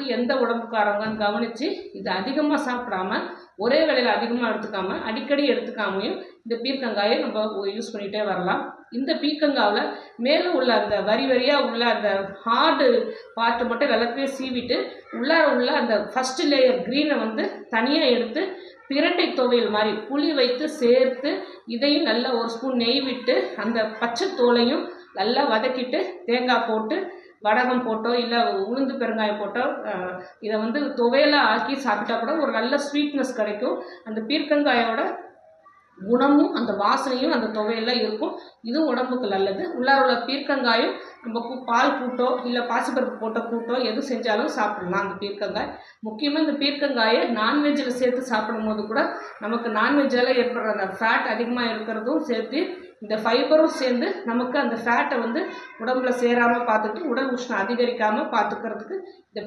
அடுத்து எந்த உடம்புக்காரங்கன்னு கவனித்து இது அதிகமாக சாப்பிடாம ஒரே வேளையில் அதிகமாக எடுத்துக்காம அடிக்கடி எடுத்துக்காமையும் இந்த பீர்க்கங்காயை நம்ம யூஸ் பண்ணிகிட்டே வரலாம். இந்த பீர்க்கங்காவில் மேலே உள்ள அந்த வரி வரியாக உள்ள அந்த ஹார்டு பார்ட்டு மட்டும் எல்லாத்தையும் சீவிட்டு உள்ள அந்த ஃபஸ்ட்டு லேயர் க்ரீனை வந்து தனியாக எடுத்து பிரண்டை துவையல் மாதிரி புளி வைத்து சேர்த்து இதையும் நல்லா ஒரு ஸ்பூன் நெய் விட்டு அந்த பச்சை தோலையும் நல்லா வதக்கிட்டு தேங்காய் போட்டு வடகம் போட்டோ இல்லை உளுந்து பெருங்காயம் போட்டோ இதை வந்து துவையலாக ஆக்கி சாப்பிட்டா கூட ஒரு நல்ல ஸ்வீட்னஸ் கிடைக்கும். அந்த பீர்க்கங்காயோட குணமும் அந்த வாசனையும் அந்த துவையெல்லாம் இருக்கும். இதுவும் உடம்புக்கு நல்லது. உள்ளார உள்ள பீர்க்கங்காயும் நம்ம பால் கூட்டோ இல்லை பாசிப்பருப்பு போட்ட கூட்டோ எது செஞ்சாலும் சாப்பிடலாம். அந்த பீர்க்கங்காய் முக்கியமாக இந்த பீர்க்கங்காயை நான்வெஜ்ஜில் சேர்த்து சாப்பிடும் போது கூட நமக்கு நான்வெஜ்ஜால் ஏற்படுற அந்த ஃபேட் அதிகமாக இருக்கிறதும் சேர்த்து இந்த ஃபைபரும் சேர்ந்து நமக்கு அந்த ஃபேட்டை வந்து உடம்புல சேராமல் பார்த்துட்டு உடல் உஷ்ணம் அதிகரிக்காமல் பார்த்துக்கிறதுக்கு இந்த